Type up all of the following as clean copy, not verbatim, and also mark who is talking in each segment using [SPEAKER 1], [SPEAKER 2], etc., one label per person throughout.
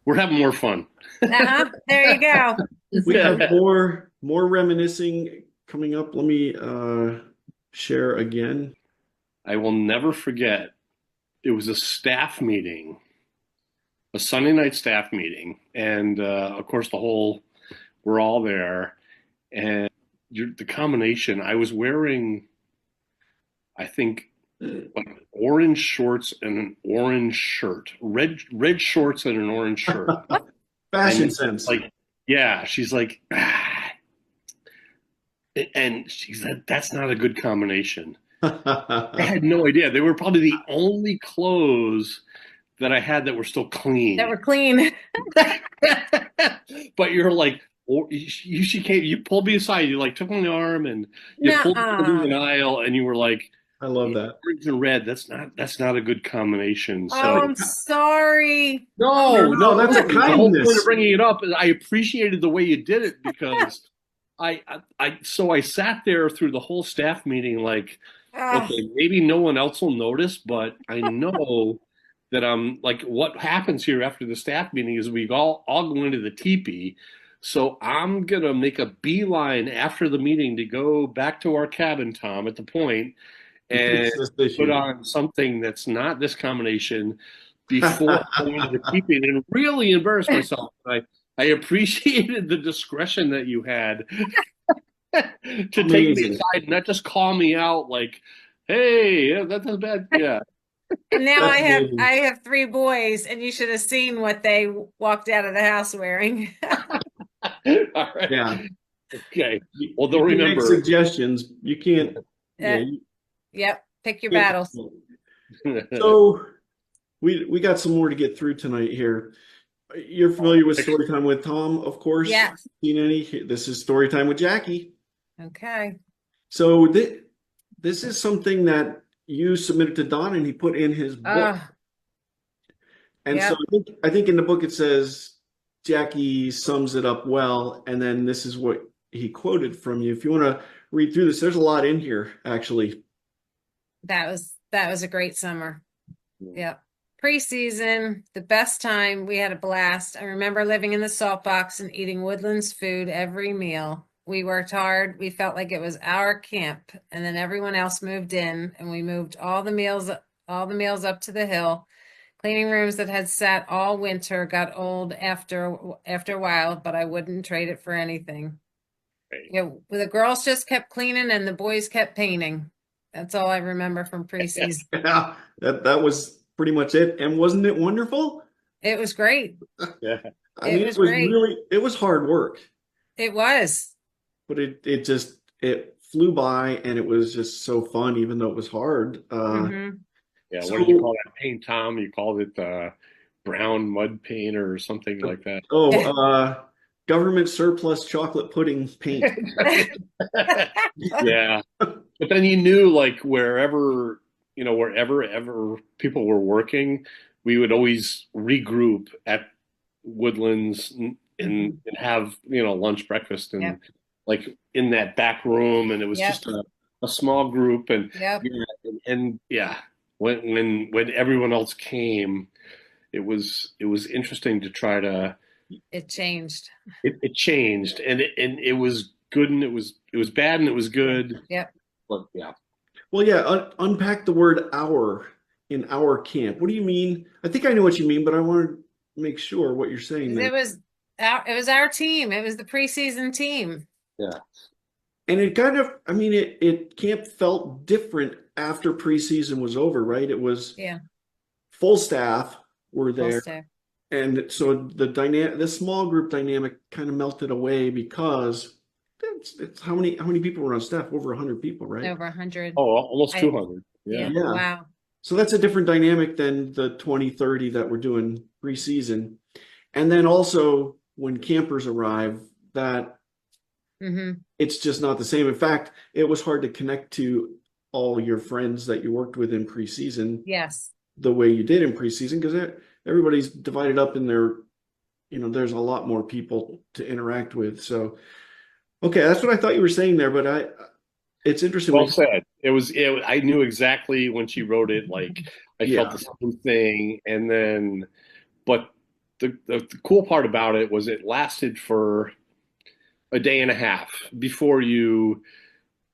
[SPEAKER 1] we're having more fun.
[SPEAKER 2] There you go.
[SPEAKER 3] We have more reminiscing coming up. Let me share again.
[SPEAKER 1] I will never forget. It was a staff meeting, a Sunday night staff meeting, and of course we're all there, and the combination. I was wearing, I think, like orange shorts and an orange shirt, red shorts and an orange shirt,
[SPEAKER 3] Fashion
[SPEAKER 1] and
[SPEAKER 3] sense.
[SPEAKER 1] like, yeah, she's like, and she said that's not a good combination. I had no idea. They were probably the only clothes that I had that were still
[SPEAKER 2] That
[SPEAKER 1] clean.
[SPEAKER 2] were clean.
[SPEAKER 1] But you're like, or she came, you pulled me aside, you like took my arm and you pulled me through
[SPEAKER 2] Nuh-uh.
[SPEAKER 1] an aisle, and you were like,
[SPEAKER 3] I love that.
[SPEAKER 1] orange and red. That's not a good combination.
[SPEAKER 2] Oh,
[SPEAKER 1] So
[SPEAKER 2] I'm sorry.
[SPEAKER 3] No,
[SPEAKER 1] no,
[SPEAKER 3] no,
[SPEAKER 1] no.
[SPEAKER 3] that's a
[SPEAKER 1] The whole point of
[SPEAKER 3] kindness.
[SPEAKER 1] bringing it up is I appreciated the way you did it because so I sat there through the whole staff meeting like,
[SPEAKER 2] Oh,
[SPEAKER 1] okay, maybe no one else will notice, but I know that I'm like, what happens here after the staff meeting is we all go into the teepee. So I'm gonna make a beeline after the meeting to go back to our cabin, Tom, at the point,
[SPEAKER 3] And
[SPEAKER 1] and
[SPEAKER 3] fix this
[SPEAKER 1] put
[SPEAKER 3] issue.
[SPEAKER 1] on something that's not this combination before going to the teepee and really embarrass myself. I appreciated the discretion that you had to take me
[SPEAKER 3] Amazing.
[SPEAKER 1] aside, not just call me out like, "Hey, yeah, that's bad." Yeah.
[SPEAKER 2] and now I
[SPEAKER 3] That's
[SPEAKER 2] have
[SPEAKER 3] amazing.
[SPEAKER 2] I have three boys, and you should have seen what they walked out of the house wearing.
[SPEAKER 1] All right.
[SPEAKER 3] Yeah.
[SPEAKER 1] Okay. Well,
[SPEAKER 3] You
[SPEAKER 1] they'll
[SPEAKER 3] can make
[SPEAKER 1] remember.
[SPEAKER 3] suggestions. You can't, yeah,
[SPEAKER 2] Uh,
[SPEAKER 3] you
[SPEAKER 2] yep, pick your
[SPEAKER 3] can't.
[SPEAKER 2] battles.
[SPEAKER 3] So we got some more to get through tonight here. You're familiar with Storytime with Tom, of course.
[SPEAKER 2] Yes.
[SPEAKER 3] Seen any? This is Storytime with Jackie.
[SPEAKER 2] Okay.
[SPEAKER 3] So this is something that you submitted to Don and he put in his book.
[SPEAKER 2] Oh,
[SPEAKER 3] And so
[SPEAKER 2] yep.
[SPEAKER 3] I think in the book it says Jackie sums it up well, and then this is what he quoted from you. If you want to read through this, there's a lot in here actually.
[SPEAKER 2] That was a great summer. Yep. Preseason, the best time. We had a blast. I remember living in the salt box and eating Woodlands food every meal. We worked hard. We felt like it was our camp, and then everyone else moved in, and we moved all the meals up to the hill. Cleaning rooms that had sat all winter got old after a while, but I wouldn't trade it for anything. The girls just kept cleaning and the boys kept painting. That's all I remember from preseason.
[SPEAKER 3] Yeah, that was pretty much it. And wasn't it wonderful?
[SPEAKER 2] It was great.
[SPEAKER 1] Yeah.
[SPEAKER 3] I
[SPEAKER 2] It
[SPEAKER 3] mean,
[SPEAKER 2] was great.
[SPEAKER 3] it was hard work,
[SPEAKER 2] It was.
[SPEAKER 3] but it just it flew by and it was just so fun, even though it was hard.
[SPEAKER 2] Hmm.
[SPEAKER 1] Yeah. What did you
[SPEAKER 3] So
[SPEAKER 1] call that paint, Tom? You called it brown mud paint or something like that.
[SPEAKER 3] oh, government surplus chocolate pudding paint.
[SPEAKER 1] Yeah. But then you knew like wherever ever people were working, we would always regroup at Woodlands and have, lunch, breakfast, and
[SPEAKER 2] Yep.
[SPEAKER 1] like in that back room, and it was
[SPEAKER 2] Yep.
[SPEAKER 1] just a small group, and
[SPEAKER 2] Yep.
[SPEAKER 1] yeah, and yeah, when everyone else came, it was interesting to try to
[SPEAKER 2] It changed.
[SPEAKER 1] it changed, and it was good, and it was bad, and it was good,
[SPEAKER 2] Yep.
[SPEAKER 1] but yeah.
[SPEAKER 3] Well, yeah, unpack the word "our" in our camp. What do you mean? I think I know what you mean, but I want to make sure what you're saying
[SPEAKER 2] It
[SPEAKER 3] there.
[SPEAKER 2] was our team. It was the preseason team.
[SPEAKER 1] Yeah.
[SPEAKER 3] And it kind of, I mean, it camp felt different after preseason was over, right? It was
[SPEAKER 2] Yeah.
[SPEAKER 3] full staff were
[SPEAKER 2] Full
[SPEAKER 3] there,
[SPEAKER 2] staff.
[SPEAKER 3] and so the small group dynamic kind of melted away because it's how many people were on staff? Over 100 people, right?
[SPEAKER 2] Over 100.
[SPEAKER 1] Oh, almost
[SPEAKER 2] I
[SPEAKER 1] 200. Yeah.
[SPEAKER 2] Yeah.
[SPEAKER 3] Yeah.
[SPEAKER 2] Wow.
[SPEAKER 3] So that's a different dynamic than the 2030 that we're doing preseason. And then also when campers arrive, that
[SPEAKER 2] Hmm.
[SPEAKER 3] it's just not the same. In fact, it was hard to connect to all your friends that you worked with in preseason
[SPEAKER 2] Yes.
[SPEAKER 3] the way you did in preseason because everybody's divided up in their, there's a lot more people to interact with. So, okay, that's what I thought you were saying there, but it's interesting.
[SPEAKER 1] Well said. I knew exactly when she wrote it, like I felt
[SPEAKER 3] Yeah,
[SPEAKER 1] the same thing. And then, but the cool part about it was it lasted for a day and a half before you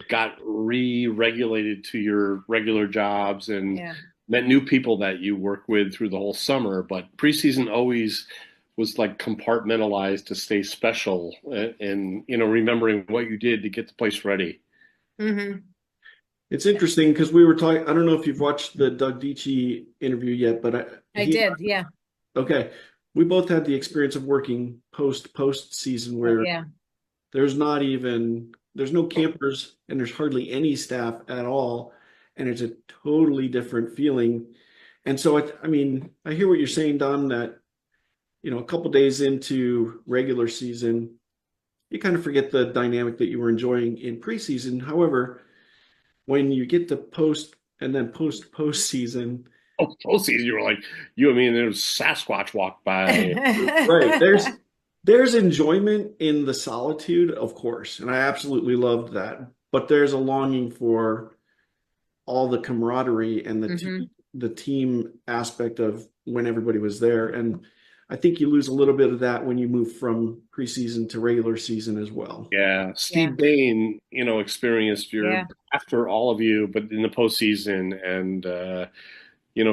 [SPEAKER 1] got re-regulated to your regular jobs and
[SPEAKER 2] Yeah.
[SPEAKER 1] met new people that you work with through the whole summer. But preseason always was like compartmentalized to stay special and remembering what you did to get the place ready.
[SPEAKER 2] Hmm.
[SPEAKER 3] It's interesting because we were talking. I don't know if you've watched the Doug Dietschy interview yet, but
[SPEAKER 2] I did. Yeah.
[SPEAKER 3] okay. We both had the experience of working post season
[SPEAKER 2] Oh,
[SPEAKER 3] where
[SPEAKER 2] yeah.
[SPEAKER 3] there's no campers and there's hardly any staff at all, and it's a totally different feeling. And so I mean, I hear what you're saying, Don, that a couple days into regular season, you kind of forget the dynamic that you were enjoying in preseason. However, when you get to post and then postseason,
[SPEAKER 1] Oh, postseason, you were like, you and me, and there was Sasquatch walked by.
[SPEAKER 3] right, there's enjoyment in the solitude, of course, and I absolutely loved that. But there's a longing for all the camaraderie and
[SPEAKER 2] Hmm.
[SPEAKER 3] the team aspect of when everybody was there. And I think you lose a little bit of that when you move from preseason to regular season as well.
[SPEAKER 1] Yeah,
[SPEAKER 2] Yeah.
[SPEAKER 1] Steve Bain, experienced
[SPEAKER 2] Yeah.
[SPEAKER 1] your after all of you, but in the postseason, and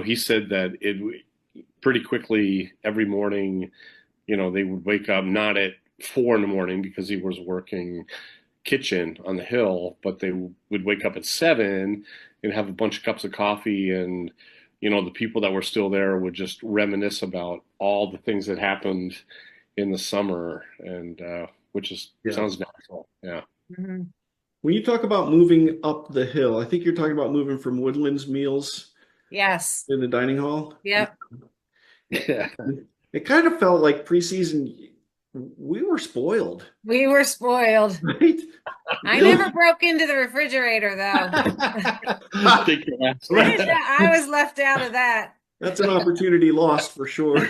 [SPEAKER 1] he said that it pretty quickly every morning, they would wake up not at 4 in the morning because he was working kitchen on the hill, but they would wake up at 7 and have a bunch of cups of coffee, and the people that were still there would just reminisce about all the things that happened in the summer, and which is
[SPEAKER 3] Yeah.
[SPEAKER 1] sounds natural. Yeah.
[SPEAKER 2] Hmm.
[SPEAKER 3] When you talk about moving up the hill, I think you're talking about moving from Woodlands meals
[SPEAKER 2] Yes.
[SPEAKER 3] in the dining hall.
[SPEAKER 2] Yep.
[SPEAKER 1] Yeah.
[SPEAKER 3] It kind of felt like preseason, we were spoiled,
[SPEAKER 2] We were spoiled.
[SPEAKER 3] right?
[SPEAKER 2] I never broke into the refrigerator though.
[SPEAKER 1] Take your ass.
[SPEAKER 2] I was left out of that.
[SPEAKER 3] That's an opportunity lost for sure.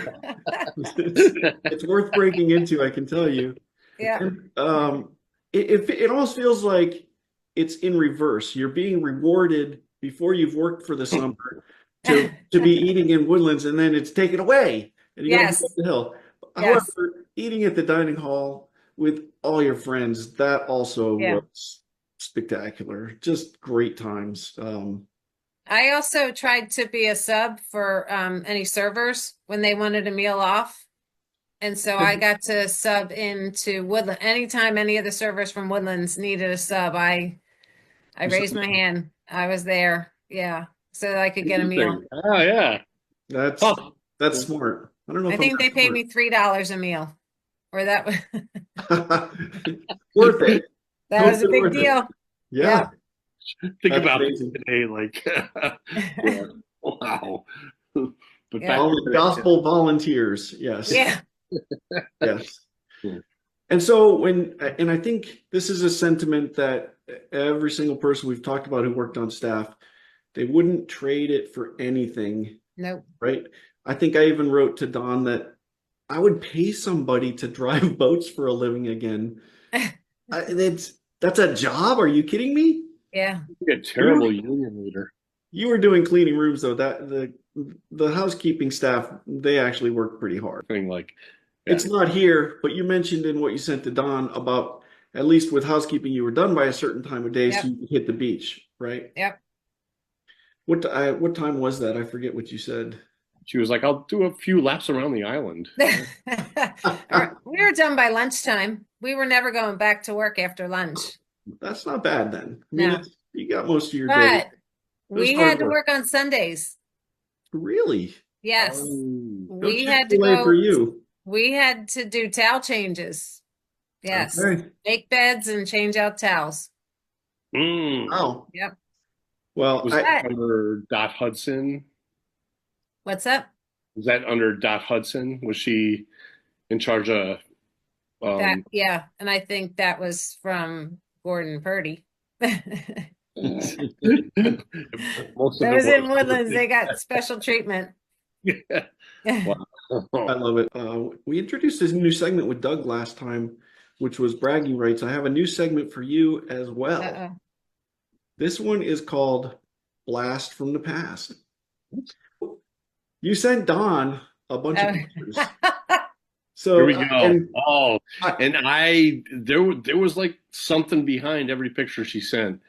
[SPEAKER 3] It's worth breaking into, I can tell you.
[SPEAKER 2] Yeah.
[SPEAKER 3] And, it almost feels like it's in reverse. You're being rewarded before you've worked for the summer to be eating in Woodlands, and then it's taken away, and you got to
[SPEAKER 2] Yes.
[SPEAKER 3] move up the hill.
[SPEAKER 2] Yes.
[SPEAKER 3] However, eating at the dining hall with all your friends, that also
[SPEAKER 2] Yeah.
[SPEAKER 3] was spectacular. Just great times.
[SPEAKER 2] I also tried to be a sub for any servers when they wanted a meal off. And so I got to sub into Woodland. Anytime any of the servers from Woodlands needed a sub, I raised my hand. I was there. Yeah. So that I could get a meal.
[SPEAKER 1] Oh yeah.
[SPEAKER 3] That's
[SPEAKER 1] Huh.
[SPEAKER 3] that's smart. I don't know
[SPEAKER 2] I
[SPEAKER 3] if I'm
[SPEAKER 2] think they
[SPEAKER 3] that
[SPEAKER 2] paid me $3 a meal. Or that was
[SPEAKER 3] smart. Worth it.
[SPEAKER 2] that was a
[SPEAKER 3] Totally
[SPEAKER 2] big
[SPEAKER 3] worth it.
[SPEAKER 2] deal.
[SPEAKER 3] Yeah,
[SPEAKER 1] Think
[SPEAKER 3] that's
[SPEAKER 1] about it
[SPEAKER 3] amazing.
[SPEAKER 1] today, like, yeah. Wow. But
[SPEAKER 2] Yeah.
[SPEAKER 1] back
[SPEAKER 3] Gospel volunteers. Yes.
[SPEAKER 2] Yeah.
[SPEAKER 3] Yes.
[SPEAKER 1] Yeah.
[SPEAKER 3] And so and I think this is a sentiment that every single person we've talked about who worked on staff, they wouldn't trade it for anything,
[SPEAKER 2] Nope.
[SPEAKER 3] right? I think I even wrote to Don that I would pay somebody to drive boats for a living again. That's a job. Are you kidding me?
[SPEAKER 2] Yeah.
[SPEAKER 1] You're a terrible union leader.
[SPEAKER 3] You were doing cleaning rooms though. That the housekeeping staff, they actually work pretty hard.
[SPEAKER 1] Thing like, yeah.
[SPEAKER 3] It's not here, but you mentioned in what you sent to Don about at least with housekeeping, you were done by a certain time of day,
[SPEAKER 2] Yep.
[SPEAKER 3] so you could hit the beach, right?
[SPEAKER 2] Yep.
[SPEAKER 3] What time was that? I forget what you said.
[SPEAKER 1] She was like, I'll do a few laps around the island.
[SPEAKER 2] We were done by lunchtime. We were never going back to work after lunch.
[SPEAKER 3] That's not bad then. I mean,
[SPEAKER 2] No.
[SPEAKER 3] you got most of your day.
[SPEAKER 2] But we
[SPEAKER 3] hard
[SPEAKER 2] had to
[SPEAKER 3] work.
[SPEAKER 2] work on Sundays.
[SPEAKER 3] Really?
[SPEAKER 2] Yes.
[SPEAKER 1] Oh.
[SPEAKER 3] No
[SPEAKER 2] We had to
[SPEAKER 3] Chick-fil-A
[SPEAKER 2] go.
[SPEAKER 3] for you.
[SPEAKER 2] We had to do towel changes. Yes.
[SPEAKER 3] Okay.
[SPEAKER 2] Make beds and change out towels.
[SPEAKER 1] Mm.
[SPEAKER 3] Wow.
[SPEAKER 2] Yep.
[SPEAKER 3] Well,
[SPEAKER 1] Was that under Dot Hudson?
[SPEAKER 2] What's up?
[SPEAKER 1] Was that under Dot Hudson? Was she in charge of
[SPEAKER 2] That, yeah. And I think that was from Gordon Purdy.
[SPEAKER 1] most of
[SPEAKER 2] Those in Woodlands, they got special treatment.
[SPEAKER 1] Yeah.
[SPEAKER 3] I
[SPEAKER 1] Wow.
[SPEAKER 3] love it. We introduced this new segment with Doug last time, which was bragging rights. I have a new segment for you as well.
[SPEAKER 2] Uh-oh.
[SPEAKER 3] This one is called Blast from the Past. You sent Don a bunch of pictures.
[SPEAKER 1] Here
[SPEAKER 3] So,
[SPEAKER 1] we go.
[SPEAKER 3] and
[SPEAKER 1] Oh,
[SPEAKER 3] I,
[SPEAKER 1] and there was like something behind every picture she sent.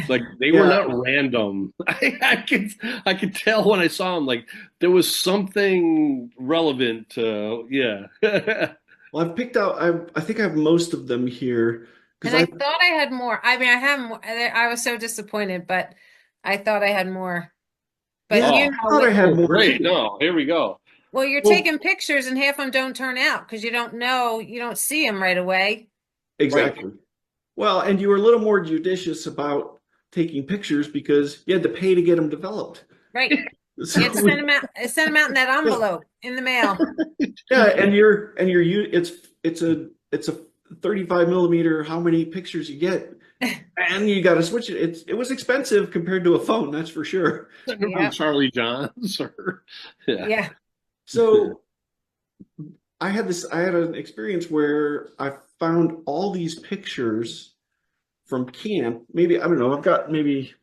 [SPEAKER 1] Like they were
[SPEAKER 3] yeah,
[SPEAKER 1] not random. I could tell when I saw them. Like there was something relevant to yeah.
[SPEAKER 3] well, I've picked out, I think I have most of them here because
[SPEAKER 2] And I thought I had more. I mean, I have more. I was so disappointed, but I thought I had more. But
[SPEAKER 3] yeah,
[SPEAKER 2] you
[SPEAKER 1] Oh,
[SPEAKER 3] I
[SPEAKER 2] know,
[SPEAKER 3] thought I had more
[SPEAKER 1] great.
[SPEAKER 3] too.
[SPEAKER 1] No, here we go.
[SPEAKER 2] well, you're
[SPEAKER 3] Well,
[SPEAKER 2] taking pictures and half of them don't turn out because you don't know, you don't see them right away.
[SPEAKER 1] Right.
[SPEAKER 3] exactly. Well, and you were a little more judicious about taking pictures because you had to pay to get them developed.
[SPEAKER 2] Right.
[SPEAKER 3] So
[SPEAKER 2] You had to send them out in that
[SPEAKER 3] yeah,
[SPEAKER 2] envelope in the mail.
[SPEAKER 3] yeah, and it's a 35 millimeter. How many pictures you get, and you got to switch it. It was expensive compared to a phone, that's for sure.
[SPEAKER 1] From
[SPEAKER 2] Yep.
[SPEAKER 1] Charlie Johns or yeah.
[SPEAKER 2] Yeah.
[SPEAKER 3] So I had an experience where I found all these pictures from camp. Maybe, I don't know, I've got maybe,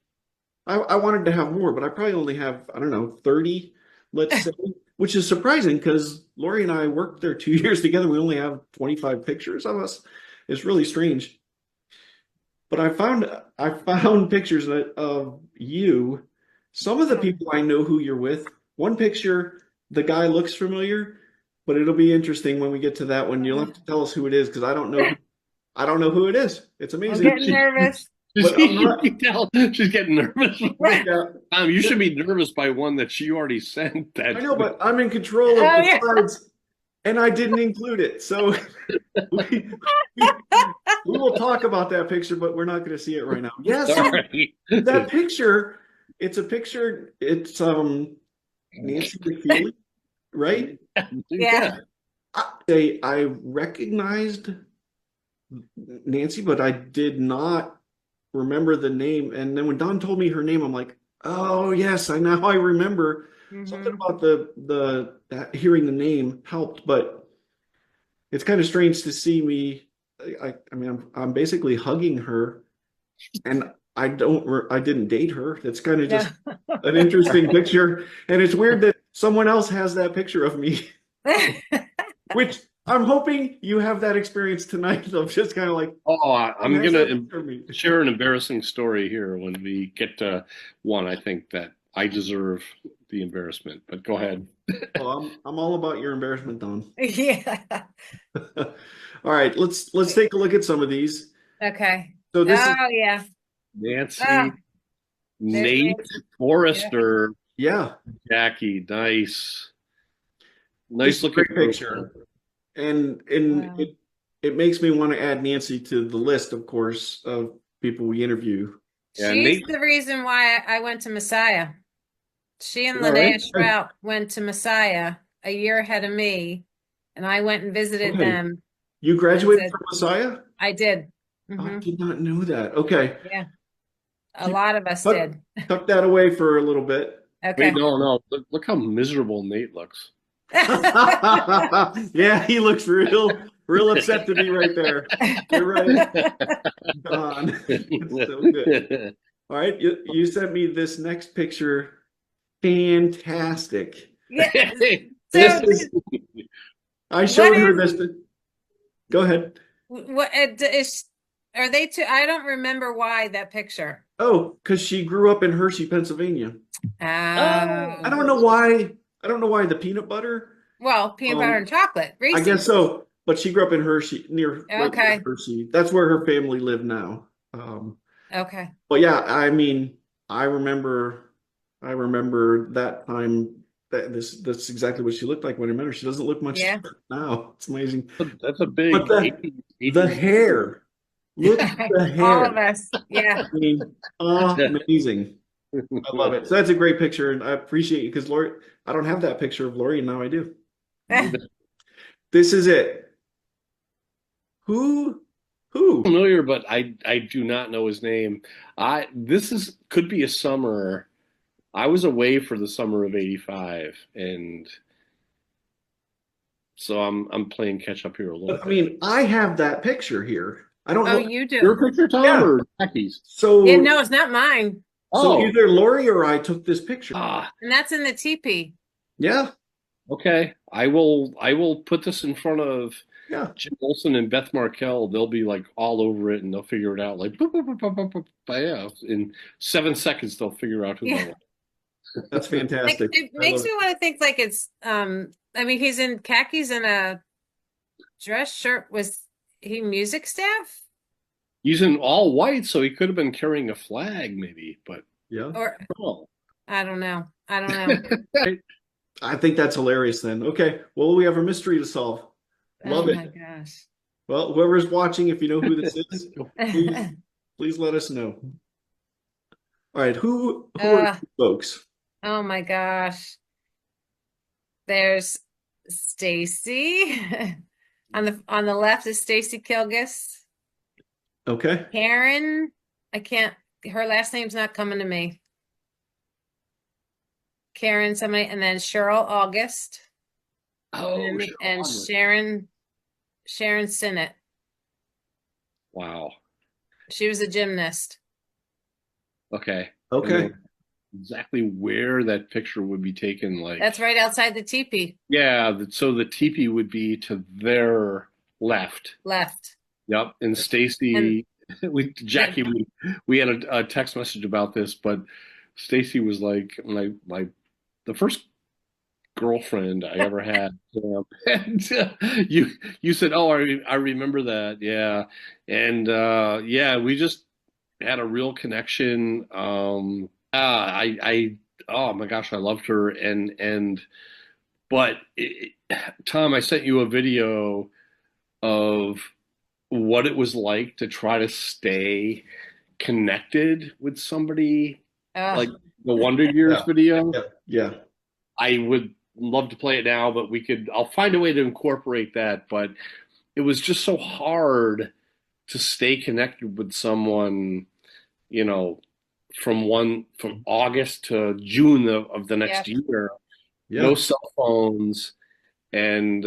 [SPEAKER 3] I wanted to have more, but I probably only have, I don't know, 30, let's say, which is surprising because Lori and I worked there 2 years together. We only have 25 pictures of us. It's really strange. But I found pictures of you. Some of the people I know who you're with. One picture, the guy looks familiar, but it'll be interesting when we get to that one. You'll have to tell us who it is because I don't know who it is. It's
[SPEAKER 2] I'm
[SPEAKER 3] amazing.
[SPEAKER 2] getting nervous.
[SPEAKER 3] But I'm
[SPEAKER 1] You
[SPEAKER 3] not.
[SPEAKER 1] can tell she's getting nervous.
[SPEAKER 3] Yeah,
[SPEAKER 1] You should be nervous by one that she already sent.
[SPEAKER 3] I know, but I'm in control of
[SPEAKER 2] Oh,
[SPEAKER 3] the
[SPEAKER 2] yeah.
[SPEAKER 3] slides, and I didn't include it. So we, we will talk about that picture, but we're not going to see it right now. Yeah, so
[SPEAKER 1] Sorry.
[SPEAKER 3] that picture, it's a picture. It's Nancy McFeely, right?
[SPEAKER 2] Yeah.
[SPEAKER 3] I recognized Nancy, but I did not remember the name. And then when Don told me her name, I'm like, oh yes, I remember. Something
[SPEAKER 2] Mhm.
[SPEAKER 3] about that hearing the name helped, but it's kind of strange to see me. I mean, I'm basically hugging her, and I didn't date her. That's kind of just
[SPEAKER 2] Yeah.
[SPEAKER 3] an interesting picture, and it's weird that someone else has that picture of me, which I'm hoping you have that experience tonight of just kind of like,
[SPEAKER 1] Oh,
[SPEAKER 3] who
[SPEAKER 1] I'm
[SPEAKER 3] has that
[SPEAKER 1] gonna
[SPEAKER 3] picture of me?
[SPEAKER 1] share an embarrassing story here when we get to one. I think that I deserve the embarrassment, but go ahead.
[SPEAKER 3] Well, I'm all about your embarrassment, Don.
[SPEAKER 2] Yeah.
[SPEAKER 3] All right, let's take a look at some of these.
[SPEAKER 2] Okay.
[SPEAKER 3] So this is
[SPEAKER 2] Oh, yeah.
[SPEAKER 1] Nancy,
[SPEAKER 2] Oh, there's
[SPEAKER 1] Nate,
[SPEAKER 2] Nancy. Yeah.
[SPEAKER 1] Forrester,
[SPEAKER 3] yeah,
[SPEAKER 1] Jackie, nice,
[SPEAKER 3] this
[SPEAKER 1] nice
[SPEAKER 3] is a
[SPEAKER 1] looking
[SPEAKER 3] great
[SPEAKER 1] group.
[SPEAKER 3] picture. And
[SPEAKER 2] Wow.
[SPEAKER 3] it makes me want to add Nancy to the list, of course, of people we interview.
[SPEAKER 1] Yeah,
[SPEAKER 2] She's
[SPEAKER 1] Nate.
[SPEAKER 2] the reason why I went to Messiah. She and
[SPEAKER 3] All right.
[SPEAKER 2] Linnea Strout went to Messiah a year ahead of me, and I went and visited
[SPEAKER 3] Okay.
[SPEAKER 2] them
[SPEAKER 3] You
[SPEAKER 2] and
[SPEAKER 3] graduated
[SPEAKER 2] said,
[SPEAKER 3] from Messiah?
[SPEAKER 2] I did.
[SPEAKER 3] I
[SPEAKER 2] Hmm.
[SPEAKER 3] did not know that. Okay.
[SPEAKER 2] Yeah, a
[SPEAKER 3] Keep
[SPEAKER 2] lot of us
[SPEAKER 3] tuck,
[SPEAKER 2] did.
[SPEAKER 3] tuck that away for a little bit.
[SPEAKER 1] Wait,
[SPEAKER 2] Okay.
[SPEAKER 1] no. Look how miserable Nate looks.
[SPEAKER 3] Yeah, he looks real upset to be right there. You're right, Don. It's so good. All right, you sent me this next picture. Fantastic.
[SPEAKER 2] Yeah.
[SPEAKER 3] This
[SPEAKER 2] So
[SPEAKER 3] is, I
[SPEAKER 2] what
[SPEAKER 3] showed her
[SPEAKER 2] is
[SPEAKER 3] this. Go ahead.
[SPEAKER 2] what it is? Are they two? I don't remember why that picture.
[SPEAKER 3] Oh, because she grew up in Hershey, Pennsylvania.
[SPEAKER 1] Oh,
[SPEAKER 3] I don't
[SPEAKER 2] Oh,
[SPEAKER 3] know why. I don't know why the peanut butter.
[SPEAKER 2] well, peanut butter and chocolate,
[SPEAKER 3] I guess
[SPEAKER 2] Reese's.
[SPEAKER 3] so. But she grew up in Hershey, right near
[SPEAKER 2] Okay.
[SPEAKER 3] Hershey. That's where her family lived now.
[SPEAKER 2] Okay.
[SPEAKER 3] But yeah, I mean, I remember that time. That's exactly what she looked like when I met her. She doesn't look much
[SPEAKER 2] Yeah.
[SPEAKER 3] different now. It's amazing.
[SPEAKER 1] that's a
[SPEAKER 3] But
[SPEAKER 1] big
[SPEAKER 3] the hair. Look at the
[SPEAKER 2] All of
[SPEAKER 3] hair.
[SPEAKER 2] us. Yeah.
[SPEAKER 3] I mean, amazing. I love it. So that's a great picture, and I appreciate you because Lori, I don't have that picture of Lori, and now I do. This is it. Who?
[SPEAKER 1] Familiar, but I do not know his name. Could be a summer. I was away for the summer of '85, and so I'm playing catch up here a little
[SPEAKER 3] I
[SPEAKER 1] bit.
[SPEAKER 3] mean, I have that picture here. I don't
[SPEAKER 2] Oh,
[SPEAKER 3] know.
[SPEAKER 2] you
[SPEAKER 1] Your
[SPEAKER 2] do.
[SPEAKER 1] picture, Tom,
[SPEAKER 3] Yeah.
[SPEAKER 1] or Jackie's?
[SPEAKER 3] So,
[SPEAKER 2] Yeah, no, it's not mine.
[SPEAKER 3] so
[SPEAKER 1] Oh,
[SPEAKER 3] either Lori or I took this picture.
[SPEAKER 1] ah,
[SPEAKER 2] And that's in the teepee.
[SPEAKER 3] Yeah.
[SPEAKER 1] okay. I will put this in front of
[SPEAKER 3] Yeah,
[SPEAKER 1] Jim Olson and Beth Markel. They'll be like all over it and they'll figure it out like boop, boop, boop, boop, boop, boop. Yeah, in 7 seconds they'll figure out who that
[SPEAKER 2] Yeah.
[SPEAKER 1] was.
[SPEAKER 3] that's
[SPEAKER 2] Like,
[SPEAKER 3] fantastic.
[SPEAKER 2] it
[SPEAKER 3] I
[SPEAKER 2] makes
[SPEAKER 3] love
[SPEAKER 2] me want to think like it's I mean he's in khakis and a dress shirt. Was he music staff?
[SPEAKER 1] He's in all white, so he could have been carrying a flag, maybe, but
[SPEAKER 3] Yeah,
[SPEAKER 2] Or
[SPEAKER 1] oh.
[SPEAKER 2] I don't know. I don't know.
[SPEAKER 3] I think that's hilarious then. Okay, well, we have a mystery to solve.
[SPEAKER 2] Oh
[SPEAKER 3] Love
[SPEAKER 2] my
[SPEAKER 3] it.
[SPEAKER 2] gosh.
[SPEAKER 3] Well, whoever's watching, if you know who this is, please let us know. All right, who are
[SPEAKER 2] Uh,
[SPEAKER 3] you folks?
[SPEAKER 2] oh my gosh. There's Stacy. On the left is Stacy Kilgus.
[SPEAKER 3] Okay,
[SPEAKER 2] Karen, I can't, her last name's not coming to me. Karen, somebody, and then Cheryl August,
[SPEAKER 1] Oh,
[SPEAKER 2] and
[SPEAKER 1] Sean.
[SPEAKER 2] Sharon Sinnott.
[SPEAKER 1] Wow.
[SPEAKER 2] She was a gymnast.
[SPEAKER 1] Okay. I
[SPEAKER 3] okay,
[SPEAKER 1] know exactly where that picture would be taken. Like,
[SPEAKER 2] That's right outside the teepee.
[SPEAKER 1] yeah, so the teepee would be to their left.
[SPEAKER 2] Left.
[SPEAKER 1] Yep. And
[SPEAKER 2] And
[SPEAKER 1] Stacy, Jackie,
[SPEAKER 2] the,
[SPEAKER 1] we had a text message about this, but Stacy was like the first girlfriend I ever had. And you said, "Oh, I remember that." Yeah. And yeah, we just had a real connection. I oh my gosh, I loved her. But Tom, I sent you a video of what it was like to try to stay connected with somebody, like
[SPEAKER 2] uh,
[SPEAKER 1] the Wonder Years
[SPEAKER 3] yeah,
[SPEAKER 1] video.
[SPEAKER 3] yeah, yeah.
[SPEAKER 1] I would love to play it now, but I'll find a way to incorporate that. But it was just so hard to stay connected with someone, you know, from August to June of the
[SPEAKER 2] yeah,
[SPEAKER 1] next year. No
[SPEAKER 3] Yeah.
[SPEAKER 1] cell phones, and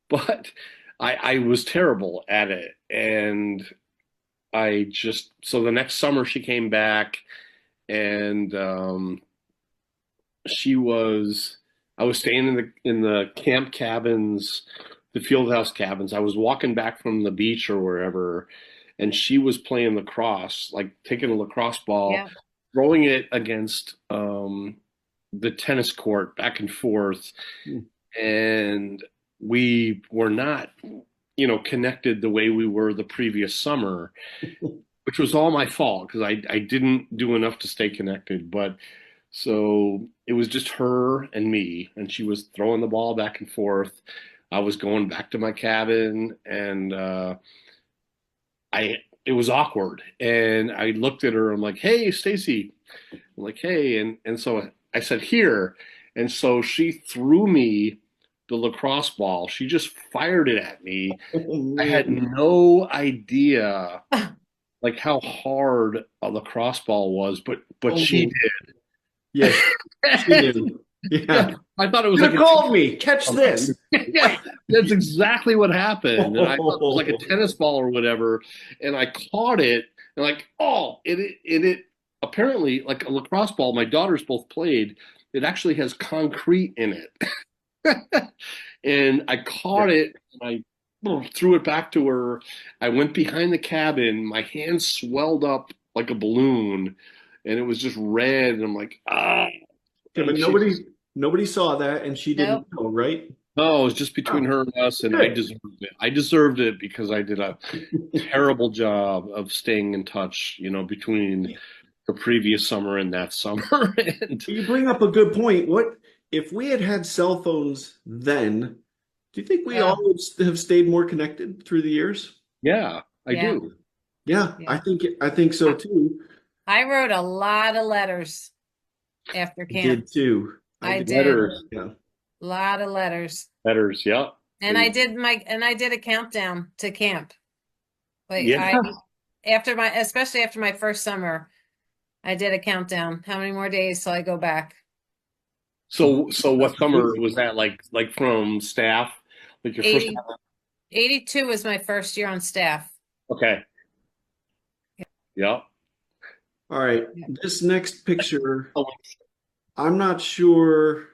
[SPEAKER 1] but I was terrible at it, and I just so the next summer she came back, and she was I was staying in the camp cabins, the field house cabins. I was walking back from the beach or wherever, and she was playing lacrosse, like taking a lacrosse ball,
[SPEAKER 2] yeah,
[SPEAKER 1] throwing it against the tennis court back and forth,
[SPEAKER 3] Hmm.
[SPEAKER 1] and we were not, connected the way we were the previous summer, which was all my fault because I didn't do enough to stay connected. But so it was just her and me, and she was throwing the ball back and forth. I was going back to my cabin, and I it was awkward. And I looked at her. I'm like, "Hey, Stacy." I'm like, "Hey," and so I said, "Here," and so she threw me the lacrosse ball. She just fired it at me.
[SPEAKER 3] Oh
[SPEAKER 1] I had
[SPEAKER 3] man.
[SPEAKER 1] no idea like how hard a lacrosse ball was, but she
[SPEAKER 3] Oh yes, she
[SPEAKER 1] did.
[SPEAKER 3] knew. Yeah.
[SPEAKER 1] Yeah, I thought it was
[SPEAKER 3] You
[SPEAKER 1] like
[SPEAKER 3] have called me. Catch
[SPEAKER 1] a
[SPEAKER 3] this.
[SPEAKER 1] yeah, that's exactly what happened. And I thought it was like a tennis ball or whatever, and I caught it and like, oh, it apparently like a lacrosse ball. My daughters both played. It actually has concrete in it, and I
[SPEAKER 3] Yeah.
[SPEAKER 1] caught it and I threw it back to her. I went behind the cabin. My hand swelled up like a balloon, and it was just red. And I'm like, ah.
[SPEAKER 3] Okay, but
[SPEAKER 1] And she
[SPEAKER 3] nobody saw that, and she didn't
[SPEAKER 2] nope.
[SPEAKER 3] know, right?
[SPEAKER 1] No, it was just between
[SPEAKER 3] Oh,
[SPEAKER 1] her and us, and I
[SPEAKER 3] good.
[SPEAKER 1] deserved it. I deserved it because I did a terrible job of staying in touch, between the previous summer and that summer. And
[SPEAKER 3] You bring up a good point. What if we had had cell phones then? Do you think we
[SPEAKER 2] Uh,
[SPEAKER 3] all would have stayed more connected through the years?
[SPEAKER 1] yeah, I
[SPEAKER 2] yeah,
[SPEAKER 1] do.
[SPEAKER 3] Yeah,
[SPEAKER 2] yeah.
[SPEAKER 3] I think so too.
[SPEAKER 2] I wrote a lot of letters after
[SPEAKER 3] I
[SPEAKER 2] camp.
[SPEAKER 3] did too. I
[SPEAKER 2] I
[SPEAKER 3] did.
[SPEAKER 2] did
[SPEAKER 1] Letters,
[SPEAKER 3] Yeah.
[SPEAKER 2] a lot of letters.
[SPEAKER 1] letters, yeah.
[SPEAKER 2] And
[SPEAKER 1] And
[SPEAKER 2] I did a countdown to camp. Like
[SPEAKER 1] yeah.
[SPEAKER 2] especially after my first summer, I did a countdown. How many more days till I go back?
[SPEAKER 1] So what summer
[SPEAKER 3] Absolutely.
[SPEAKER 1] was that like from staff? Like your first
[SPEAKER 2] 80, 82 was my first year on staff.
[SPEAKER 1] Okay. Yeah.
[SPEAKER 3] All right.
[SPEAKER 2] Yeah.
[SPEAKER 3] This next picture,
[SPEAKER 1] Oh,
[SPEAKER 3] I'm not sure.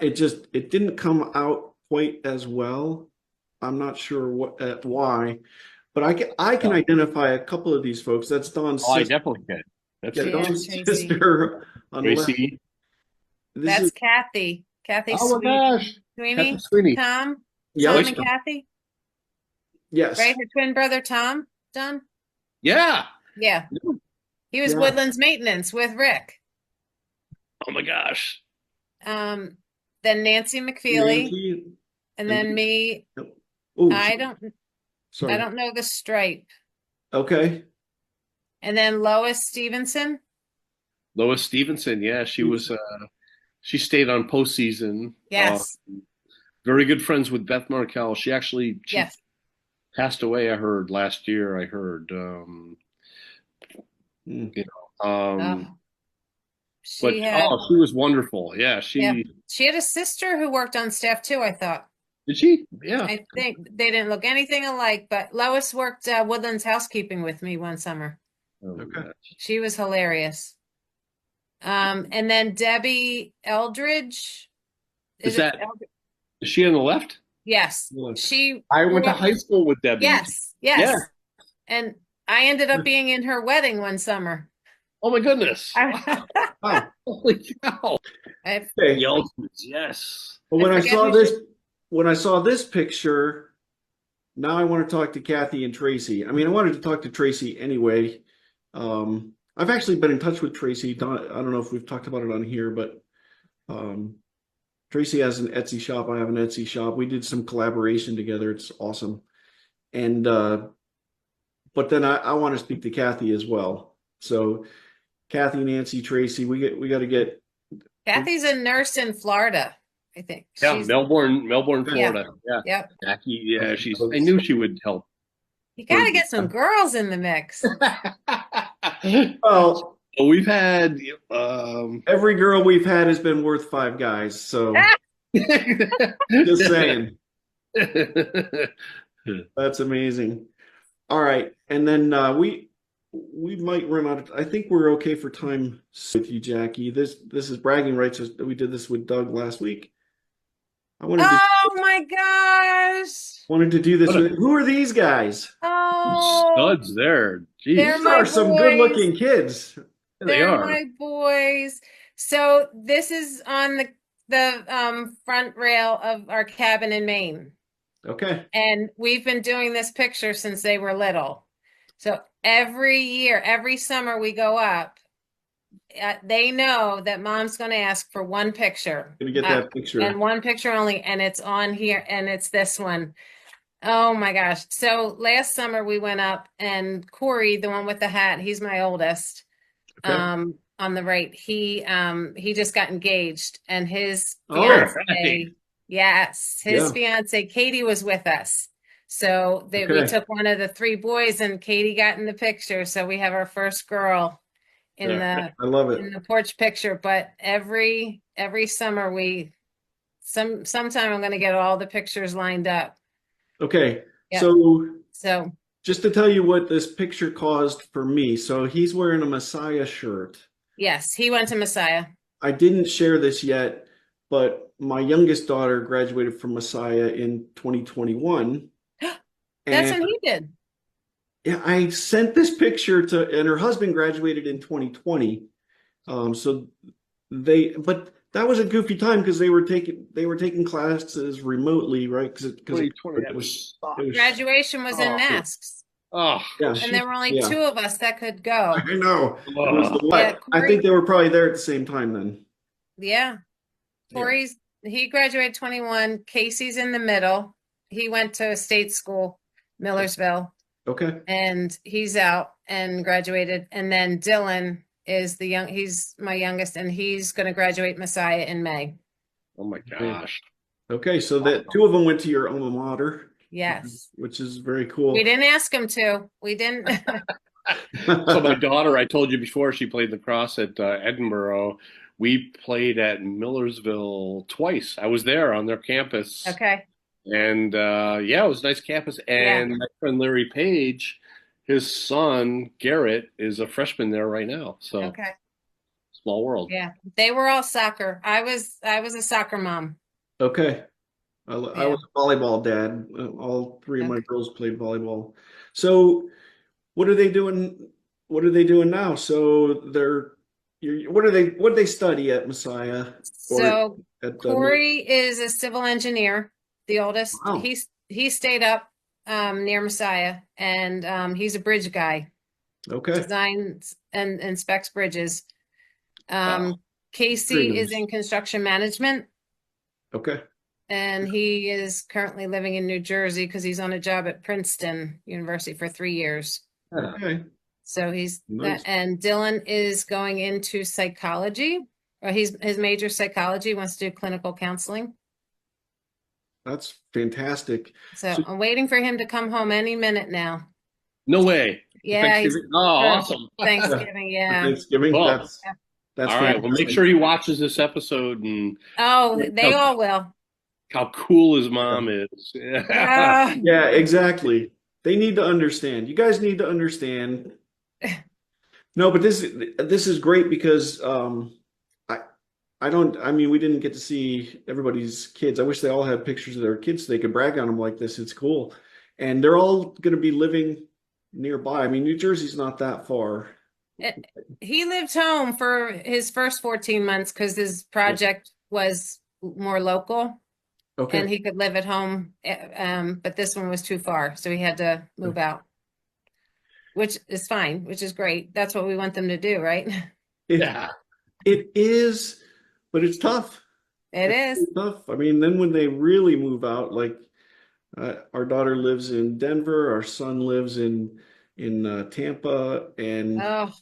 [SPEAKER 3] it didn't come out quite as well. I'm not sure why, but I can
[SPEAKER 1] Yeah.
[SPEAKER 3] identify a couple of these folks. That's Don's
[SPEAKER 1] Oh, I
[SPEAKER 3] sister.
[SPEAKER 1] definitely can. That's
[SPEAKER 3] Yeah,
[SPEAKER 2] Yeah,
[SPEAKER 3] Don's
[SPEAKER 2] Tracy.
[SPEAKER 3] sister on the left.
[SPEAKER 1] Tracy.
[SPEAKER 3] This
[SPEAKER 2] That's
[SPEAKER 3] is
[SPEAKER 2] Kathy. Kathy
[SPEAKER 1] Oh my gosh. Kathy
[SPEAKER 2] Sweeney,
[SPEAKER 1] Sweeney.
[SPEAKER 2] Tom
[SPEAKER 3] yep,
[SPEAKER 2] and Kathy,
[SPEAKER 3] yes,
[SPEAKER 2] right? Her twin brother Tom, John.
[SPEAKER 1] Yeah.
[SPEAKER 2] Yeah, he was
[SPEAKER 3] yeah.
[SPEAKER 2] Woodlands maintenance with Rick.
[SPEAKER 1] Oh my gosh.
[SPEAKER 2] Then Nancy McFeely,
[SPEAKER 3] Nancy
[SPEAKER 2] and then me.
[SPEAKER 3] Oh,
[SPEAKER 2] I
[SPEAKER 3] sorry.
[SPEAKER 2] don't know the stripe.
[SPEAKER 3] Okay.
[SPEAKER 2] And then Lois Stevenson.
[SPEAKER 1] Lois Stevenson. Yeah, she was. She stayed on postseason.
[SPEAKER 2] Yes.
[SPEAKER 1] Very good friends with Beth Markel. She
[SPEAKER 2] Yes.
[SPEAKER 1] passed away. I heard last year. I heard.
[SPEAKER 3] Mm.
[SPEAKER 1] You know.
[SPEAKER 2] Oh,
[SPEAKER 1] But
[SPEAKER 2] she had.
[SPEAKER 1] she was wonderful. Yeah,
[SPEAKER 2] Yeah. She had a sister who worked on staff too, I thought.
[SPEAKER 1] did she? Yeah.
[SPEAKER 2] I think they didn't look anything alike, but Lois worked Woodlands housekeeping with me one summer.
[SPEAKER 1] Oh, my
[SPEAKER 3] Okay.
[SPEAKER 1] gosh.
[SPEAKER 2] She was hilarious. And then Debbie Eldridge.
[SPEAKER 1] Is
[SPEAKER 2] it
[SPEAKER 1] that-
[SPEAKER 2] Eldridge?
[SPEAKER 1] Is she on the left?
[SPEAKER 2] Yes.
[SPEAKER 3] Look.
[SPEAKER 2] She
[SPEAKER 1] I went
[SPEAKER 2] grew
[SPEAKER 1] to
[SPEAKER 2] up-
[SPEAKER 1] high school with Debbie.
[SPEAKER 2] Yes.
[SPEAKER 1] Yeah.
[SPEAKER 2] And I ended up being in her wedding one summer.
[SPEAKER 1] Oh my goodness.
[SPEAKER 3] Wow.
[SPEAKER 1] Holy cow.
[SPEAKER 2] I
[SPEAKER 3] Okay.
[SPEAKER 1] The Eldridge, yes.
[SPEAKER 3] Well, when
[SPEAKER 2] I
[SPEAKER 3] I
[SPEAKER 2] forget
[SPEAKER 3] saw
[SPEAKER 2] who
[SPEAKER 3] this, when I saw this picture, now I want to talk to Kathy and Tracy. I mean, I wanted to talk to Tracy anyway. I've actually been in touch with Tracy. I don't know if we've talked about it on here, but Tracy has an Etsy shop. I have an Etsy shop. We did some collaboration together. It's awesome. And but then I want to speak to Kathy as well. So Kathy, Nancy, Tracy, we got to get.
[SPEAKER 2] Kathy's a nurse in Florida, I think.
[SPEAKER 1] Yeah,
[SPEAKER 2] She's,
[SPEAKER 1] Melbourne,
[SPEAKER 2] Yeah.
[SPEAKER 1] Florida. Yeah.
[SPEAKER 2] Yep.
[SPEAKER 1] Jackie, yeah, I knew she would help.
[SPEAKER 2] You got to get some girls in the mix.
[SPEAKER 3] Well,
[SPEAKER 1] We've had
[SPEAKER 3] every girl we've had has been worth 5 guys. So just saying. That's amazing. All right, and then we might run out of. I think we're okay for time with you, Jackie. This is bragging rights. We did this with Doug last week. I
[SPEAKER 2] Oh my gosh.
[SPEAKER 3] wanted to do this with. Who are these guys?
[SPEAKER 2] Oh,
[SPEAKER 1] Studs there. Jeez.
[SPEAKER 2] They're
[SPEAKER 3] These
[SPEAKER 2] my
[SPEAKER 3] are some
[SPEAKER 2] boys.
[SPEAKER 3] good-looking kids.
[SPEAKER 1] They
[SPEAKER 2] they're
[SPEAKER 1] are.
[SPEAKER 2] my boys. So this is on the front rail of our cabin in Maine.
[SPEAKER 3] Okay.
[SPEAKER 2] And we've been doing this picture since they were little. So every year, every summer we go up, they know that mom's going to ask for one picture.
[SPEAKER 3] Gonna get that picture.
[SPEAKER 2] And one picture only, and it's on here, and it's this one. Oh my gosh. So last summer we went up, and Corey, the one with the hat, he's my oldest.
[SPEAKER 3] Okay.
[SPEAKER 2] On the right, he just got engaged, and his
[SPEAKER 3] Oh,
[SPEAKER 2] fiance, yes, his
[SPEAKER 3] Yeah.
[SPEAKER 2] fiance Katie was with us. So we
[SPEAKER 3] Okay.
[SPEAKER 2] took one of the 3 boys, and Katie got in the picture. So we have our first girl in
[SPEAKER 3] I love
[SPEAKER 2] in
[SPEAKER 3] it.
[SPEAKER 2] the porch picture. But every summer sometime I'm going to get all the pictures lined up.
[SPEAKER 3] Okay.
[SPEAKER 2] Yeah.
[SPEAKER 3] So just to tell you what this picture caused for me. So he's wearing a Messiah shirt.
[SPEAKER 2] Yes, he went to Messiah.
[SPEAKER 3] I didn't share this yet, but my youngest daughter graduated from Messiah in 2021.
[SPEAKER 2] That's
[SPEAKER 3] And
[SPEAKER 2] when he did.
[SPEAKER 3] yeah, I sent this picture and her husband graduated in 2020. But that was a goofy time because they were taking classes remotely, right? Because
[SPEAKER 1] 2020, that was
[SPEAKER 2] Graduation was in masks,
[SPEAKER 1] oh,
[SPEAKER 3] yeah,
[SPEAKER 2] and there were only 2 of us that could go.
[SPEAKER 3] I know. It was the
[SPEAKER 2] Yeah,
[SPEAKER 3] what? I think they were probably there at the same time then.
[SPEAKER 2] Yeah. He graduated 21. Casey's in the middle. He went to state school, Millersville,
[SPEAKER 3] Okay.
[SPEAKER 2] and he's out and graduated. And then Dylan is he's my youngest, and he's going to graduate Messiah in May.
[SPEAKER 1] oh my gosh.
[SPEAKER 3] Okay, so that 2 of them went to your alma mater.
[SPEAKER 2] Yes.
[SPEAKER 3] Which is very cool.
[SPEAKER 2] We didn't ask him to. We didn't.
[SPEAKER 1] So my daughter, I told you before, she played lacrosse at Edinburgh. We played at Millersville twice. I was there on their campus.
[SPEAKER 2] Okay.
[SPEAKER 1] And it was a nice campus. And my friend Larry Page, his son Garrett is a freshman there right now. So
[SPEAKER 2] Okay.
[SPEAKER 1] Small world.
[SPEAKER 2] Yeah, they were all soccer. I was a soccer mom.
[SPEAKER 3] Okay. I
[SPEAKER 2] Yeah.
[SPEAKER 3] was a volleyball dad. All three of my
[SPEAKER 2] Okay.
[SPEAKER 3] girls played volleyball. So what are they doing? What are they doing now? So what do they study at Messiah or
[SPEAKER 2] So
[SPEAKER 3] at
[SPEAKER 2] Corey is a civil engineer, the oldest.
[SPEAKER 3] wow.
[SPEAKER 2] He stayed up near Messiah, and he's a bridge guy,
[SPEAKER 3] Okay.
[SPEAKER 2] designs and inspects bridges.
[SPEAKER 1] Wow.
[SPEAKER 3] Very
[SPEAKER 2] Casey is
[SPEAKER 3] nice.
[SPEAKER 2] in construction management,
[SPEAKER 3] Okay.
[SPEAKER 2] and he is currently living in New Jersey because he's on a job at Princeton University for 3 years.
[SPEAKER 1] Yeah.
[SPEAKER 3] Okay.
[SPEAKER 2] So he's that,
[SPEAKER 3] Nice.
[SPEAKER 2] and Dylan is going into psychology, or his major psychology, wants to do clinical counseling.
[SPEAKER 3] That's fantastic.
[SPEAKER 2] So
[SPEAKER 3] So
[SPEAKER 2] I'm waiting for him to come home any minute now.
[SPEAKER 1] No way. For
[SPEAKER 2] Yeah, he's
[SPEAKER 1] Thanksgiving. Oh,
[SPEAKER 2] for
[SPEAKER 1] awesome.
[SPEAKER 3] yeah,
[SPEAKER 2] Thanksgiving.
[SPEAKER 3] for
[SPEAKER 2] Yeah.
[SPEAKER 3] Thanksgiving,
[SPEAKER 1] Cool.
[SPEAKER 3] that's
[SPEAKER 1] All right. Well, make
[SPEAKER 3] fantastic.
[SPEAKER 1] sure he watches this episode and
[SPEAKER 2] Oh, they
[SPEAKER 1] how,
[SPEAKER 2] all will.
[SPEAKER 1] how cool his
[SPEAKER 3] Yeah.
[SPEAKER 1] mom is. Yeah.
[SPEAKER 2] Ah,
[SPEAKER 3] Yeah, exactly. They need to understand. You guys need to understand. No, but this is great because I I don't I mean we didn't get to see everybody's kids. I wish they all had pictures of their kids so they could brag on them like this. It's cool. And they're all going to be living nearby. I mean, New Jersey's not that far.
[SPEAKER 2] he lived home for his first 14 months because his
[SPEAKER 3] Yeah.
[SPEAKER 2] project was more local and
[SPEAKER 3] Okay.
[SPEAKER 2] he could live at home. But this one was too far, so he had to move out, which is fine, which is great. That's what we want them to do, right?
[SPEAKER 3] It
[SPEAKER 1] Yeah.
[SPEAKER 3] it is, but it's tough.
[SPEAKER 2] It
[SPEAKER 3] It's
[SPEAKER 2] is.
[SPEAKER 3] really tough. I mean, then when they really move out, like our daughter lives in Denver, our son lives in Tampa, and
[SPEAKER 2] Oh,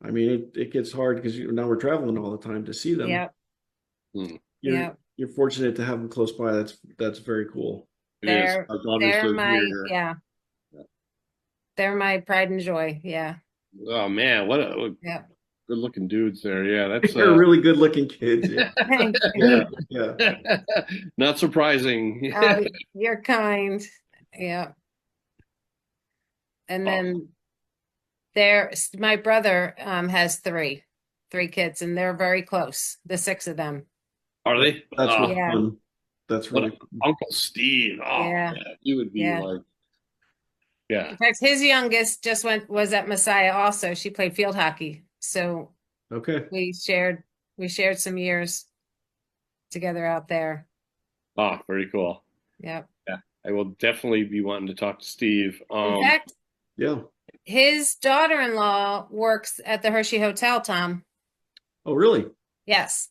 [SPEAKER 3] I mean it gets hard because now we're traveling all the time to see them.
[SPEAKER 2] yeah,
[SPEAKER 1] Hmm.
[SPEAKER 3] You're
[SPEAKER 2] yeah.
[SPEAKER 3] you're fortunate to have them close by. That's very cool.
[SPEAKER 1] It is. Our daughters
[SPEAKER 2] They're
[SPEAKER 1] live
[SPEAKER 2] my,
[SPEAKER 1] here.
[SPEAKER 2] yeah, they're my pride and joy. Yeah,
[SPEAKER 1] Oh man, what
[SPEAKER 2] yeah.
[SPEAKER 1] good looking dudes there. Yeah, that's
[SPEAKER 3] They're really good looking kids. Yeah,
[SPEAKER 2] Thank
[SPEAKER 3] yeah,
[SPEAKER 2] you.
[SPEAKER 3] yeah.
[SPEAKER 1] not surprising.
[SPEAKER 2] Oh, you're kind. Yeah. And
[SPEAKER 1] Oh,
[SPEAKER 2] then my brother has three kids, and they're very close, the six of them.
[SPEAKER 1] are they?
[SPEAKER 3] That's really
[SPEAKER 2] Yeah,
[SPEAKER 3] fun. That's
[SPEAKER 1] What
[SPEAKER 3] really fun.
[SPEAKER 1] Uncle Steve. Oh
[SPEAKER 2] yeah,
[SPEAKER 1] man, he would be
[SPEAKER 2] yeah.
[SPEAKER 1] like, yeah.
[SPEAKER 2] In fact, his youngest just was at Messiah also. She played field hockey. So
[SPEAKER 3] Okay.
[SPEAKER 2] we shared some years together out there.
[SPEAKER 1] Oh, very cool.
[SPEAKER 2] Yep.
[SPEAKER 1] Yeah, I will definitely be wanting to talk to Steve.
[SPEAKER 2] In fact,
[SPEAKER 3] Yeah.
[SPEAKER 2] his daughter-in-law works at the Hershey Hotel, Tom.
[SPEAKER 3] Oh, really?
[SPEAKER 2] Yes.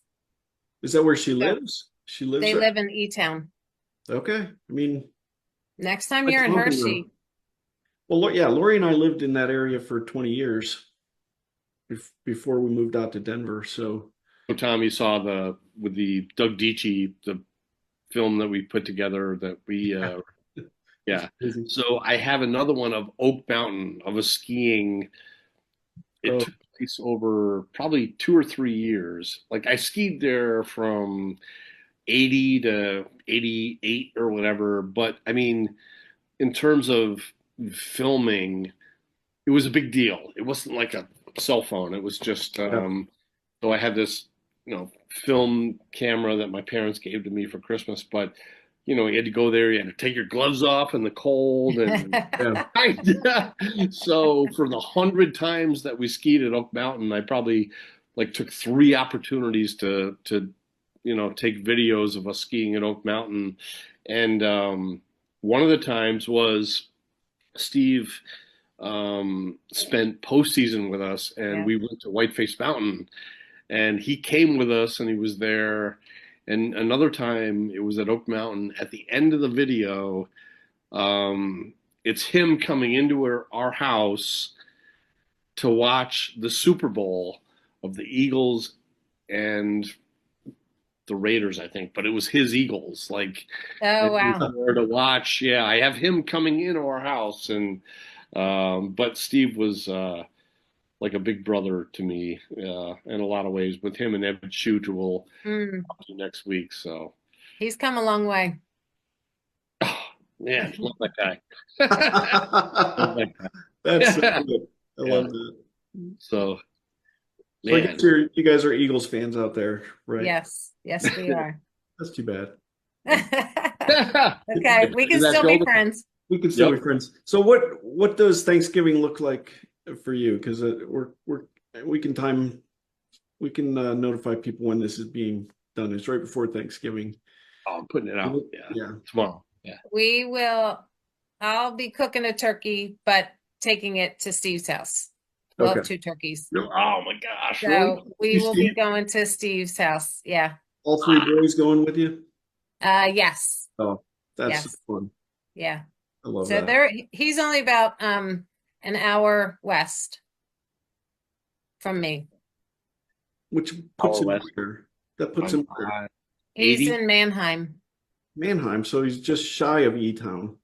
[SPEAKER 3] Is that where she
[SPEAKER 2] So
[SPEAKER 3] lives? She lives
[SPEAKER 2] they
[SPEAKER 3] there?
[SPEAKER 2] live in E-Town.
[SPEAKER 3] Okay. I mean,
[SPEAKER 2] Next time
[SPEAKER 3] it's
[SPEAKER 2] you're in
[SPEAKER 3] something
[SPEAKER 2] Hershey,
[SPEAKER 3] well, yeah, Lori and I lived in that area for 20 years before we moved out to Denver. So,
[SPEAKER 1] So Tom, you saw with the Doug Dietschy, the film that we put together that we yeah.
[SPEAKER 3] crazy.
[SPEAKER 1] So I have another one of Oak Mountain of a skiing. It
[SPEAKER 3] Oh,
[SPEAKER 1] took place over probably 2 or 3 years. Like I skied there from 80 to 88 or whatever. But I mean, in terms of filming, it was a big deal. It wasn't like a cell phone. It was just
[SPEAKER 3] yeah.
[SPEAKER 1] so I had this, film camera that my parents gave to me for Christmas, but you had to go there, you had to take your gloves off in the cold and
[SPEAKER 3] Yeah.
[SPEAKER 1] so for the 100 times that we skied at Oak Mountain, I probably like took 3 opportunities to take videos of us skiing at Oak Mountain. And one of the times was Steve spent postseason with us, and
[SPEAKER 2] yeah.
[SPEAKER 1] we went to Whiteface Mountain, and he came with us, and he was there. And another time, it was at Oak Mountain. At the end of the video, it's him coming into our house to watch the Super Bowl of the Eagles and the Raiders, I think, but it was his Eagles. Like,
[SPEAKER 2] Oh,
[SPEAKER 1] and he was
[SPEAKER 2] wow.
[SPEAKER 1] there to watch. Yeah, I have him coming into our house, and but Steve was like a big brother to me in a lot of ways. With him and Evan Shoot, who will
[SPEAKER 2] Mm,
[SPEAKER 1] talk to next week. So,
[SPEAKER 2] he's come a long way.
[SPEAKER 1] oh, man, love that guy. Love that
[SPEAKER 3] That's so
[SPEAKER 1] guy.
[SPEAKER 3] good. I
[SPEAKER 1] Yeah.
[SPEAKER 3] love that.
[SPEAKER 1] So,
[SPEAKER 3] So I
[SPEAKER 1] Man.
[SPEAKER 3] guess you guys are Eagles fans out there, right?
[SPEAKER 2] Yes, yes, we are.
[SPEAKER 3] That's too bad.
[SPEAKER 2] Okay, we can
[SPEAKER 1] Is that
[SPEAKER 2] still be
[SPEAKER 1] building-
[SPEAKER 2] friends.
[SPEAKER 3] We can still
[SPEAKER 1] Yep.
[SPEAKER 3] be friends. So what does Thanksgiving look like for you? Because we can notify people when this is being done. It's right before Thanksgiving.
[SPEAKER 1] Oh, I'm putting it out. Yeah.
[SPEAKER 3] Yeah.
[SPEAKER 1] Tomorrow. Yeah.
[SPEAKER 2] I'll be cooking a turkey, but taking it to Steve's house. We'll have
[SPEAKER 3] Okay.
[SPEAKER 2] 2 turkeys.
[SPEAKER 1] Oh my gosh.
[SPEAKER 2] So
[SPEAKER 1] Really?
[SPEAKER 2] we will be
[SPEAKER 3] Steve?
[SPEAKER 2] going to Steve's house. Yeah.
[SPEAKER 3] All 3 boys going with you?
[SPEAKER 2] Yes.
[SPEAKER 3] Oh, that's
[SPEAKER 2] Yes.
[SPEAKER 3] fun.
[SPEAKER 2] Yeah.
[SPEAKER 3] I love
[SPEAKER 2] So
[SPEAKER 3] that.
[SPEAKER 2] he's only about an hour west from me.
[SPEAKER 3] Which puts
[SPEAKER 1] Hour
[SPEAKER 3] him
[SPEAKER 1] west.
[SPEAKER 3] where? That puts him where?
[SPEAKER 2] He's
[SPEAKER 1] 80?
[SPEAKER 2] in Mannheim.
[SPEAKER 3] Manheim, so he's just shy of E-Town.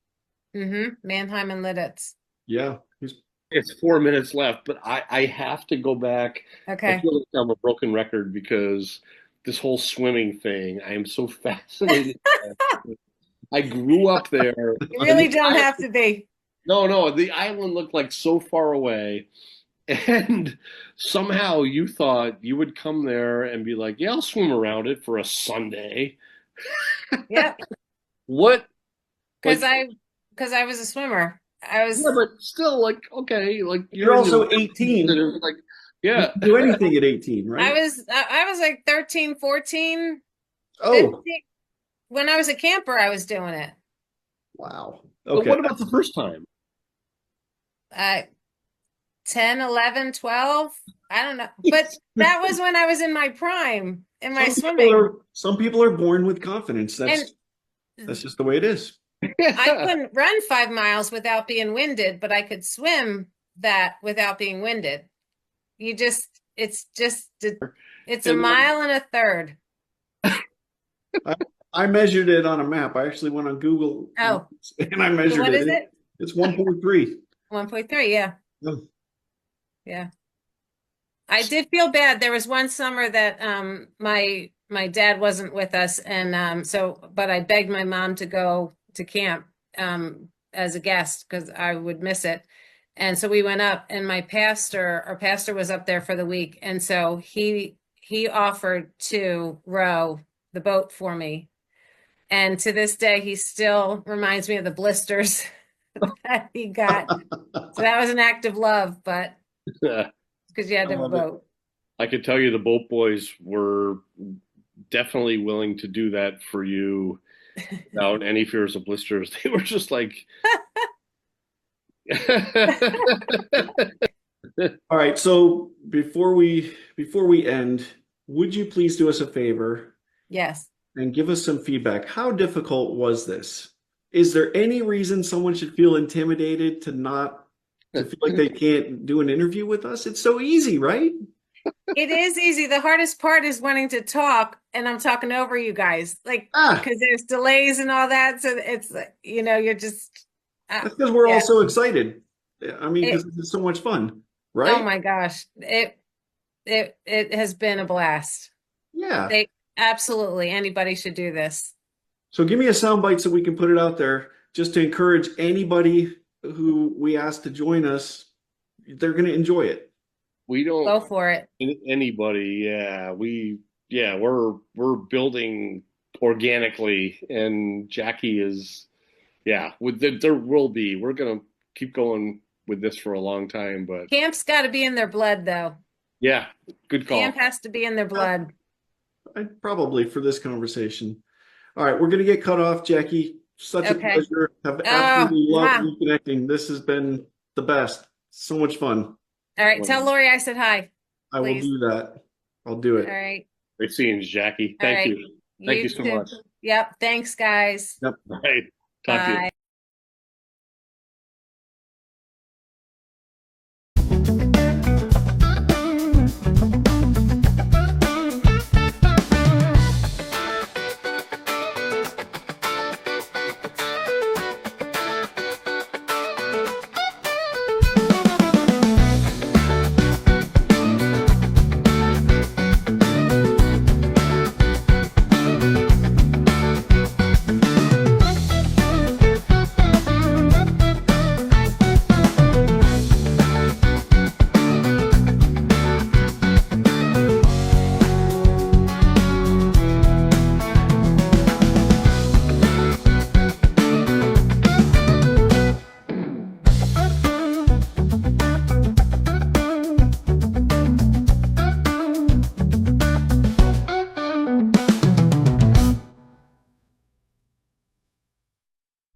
[SPEAKER 2] Mannheim and Lidditz.
[SPEAKER 3] Yeah, he's
[SPEAKER 1] It's 4 minutes left, but I have to go back. I
[SPEAKER 2] Okay.
[SPEAKER 1] feel like I'm a broken record because this whole swimming thing, I am so fascinated. I grew up there.
[SPEAKER 2] You really don't have to be.
[SPEAKER 1] No, the island looked like so far away. And somehow you thought you would come there and be like, yeah, I'll swim around it for a Sunday.
[SPEAKER 2] Yep.
[SPEAKER 1] What?
[SPEAKER 2] Because
[SPEAKER 1] Like,
[SPEAKER 2] I was a swimmer. I was
[SPEAKER 1] yeah, but still, like, okay, like
[SPEAKER 3] You're
[SPEAKER 1] in
[SPEAKER 3] also
[SPEAKER 1] the-
[SPEAKER 3] 18.
[SPEAKER 1] Like, yeah.
[SPEAKER 3] You can do anything at 18, right?
[SPEAKER 2] I was like 13, 14,
[SPEAKER 3] Oh,
[SPEAKER 2] 15. When I was a camper, I was doing it.
[SPEAKER 3] wow.
[SPEAKER 1] But
[SPEAKER 3] Okay.
[SPEAKER 1] what about the first time?
[SPEAKER 2] 10, 11, 12. I don't know. But that was when I was in my prime, in my swimming.
[SPEAKER 3] Some people are born with confidence. That's just the way it is.
[SPEAKER 2] I couldn't run 5 miles without being winded, but I could swim that without being winded. It's a mile and a third.
[SPEAKER 3] I measured it on a map. I actually went on Google
[SPEAKER 2] Oh.
[SPEAKER 3] and I
[SPEAKER 2] So
[SPEAKER 3] measured
[SPEAKER 2] what
[SPEAKER 3] it.
[SPEAKER 2] is it?
[SPEAKER 3] It's 1.3.
[SPEAKER 2] 1.3, yeah.
[SPEAKER 3] Oh.
[SPEAKER 2] Yeah. I did feel bad. There was one summer that my dad wasn't with us, and but I begged my mom to go to camp as a guest because I would miss it. And so we went up, and our pastor was up there for the week, and so he offered to row the boat for me. And to this day, he still reminds me of the blisters that he got. So that was an act of love, but because you had to have a boat.
[SPEAKER 1] I could tell you the boat boys were definitely willing to do that for you without any fears of blisters. They were just like,
[SPEAKER 3] All right. So before we end, would you please do us a favor
[SPEAKER 2] Yes.
[SPEAKER 3] and give us some feedback? How difficult was this? Is there any reason someone should feel intimidated to feel like they can't do an interview with us? It's so easy, right?
[SPEAKER 2] It is easy. The hardest part is wanting to talk, and I'm talking over you guys, because there's delays and all that. So it's you're just.
[SPEAKER 3] That's because we're all so excited. I mean, because it's so much fun, right?
[SPEAKER 2] Oh my gosh, it has been a blast.
[SPEAKER 3] Yeah.
[SPEAKER 2] Absolutely anybody should do this.
[SPEAKER 3] So give me a soundbite so we can put it out there, just to encourage anybody who we ask to join us. They're going to enjoy it.
[SPEAKER 1] we don't
[SPEAKER 2] Go for it.
[SPEAKER 1] anybody. Yeah, we're building organically, and Jackie is, yeah. There will be. We're gonna keep going with this for a long time, but
[SPEAKER 2] Camp's got to be in their blood, though.
[SPEAKER 1] yeah, good call.
[SPEAKER 2] Camp has to be in their blood.
[SPEAKER 3] Probably for this conversation. All right, we're going to get cut off, Jackie. Such a pleasure. Have absolutely loved reconnecting. This has been the best. So much fun.
[SPEAKER 2] All right, tell Lori I said hi.
[SPEAKER 3] I will do that. I'll do it.
[SPEAKER 2] All right.
[SPEAKER 1] Great seeing you, Jackie. Thank you. Thank you so much.
[SPEAKER 2] Yep. Thanks, guys.
[SPEAKER 3] Yep.
[SPEAKER 1] All right. Talk to you.
[SPEAKER 2] Bye.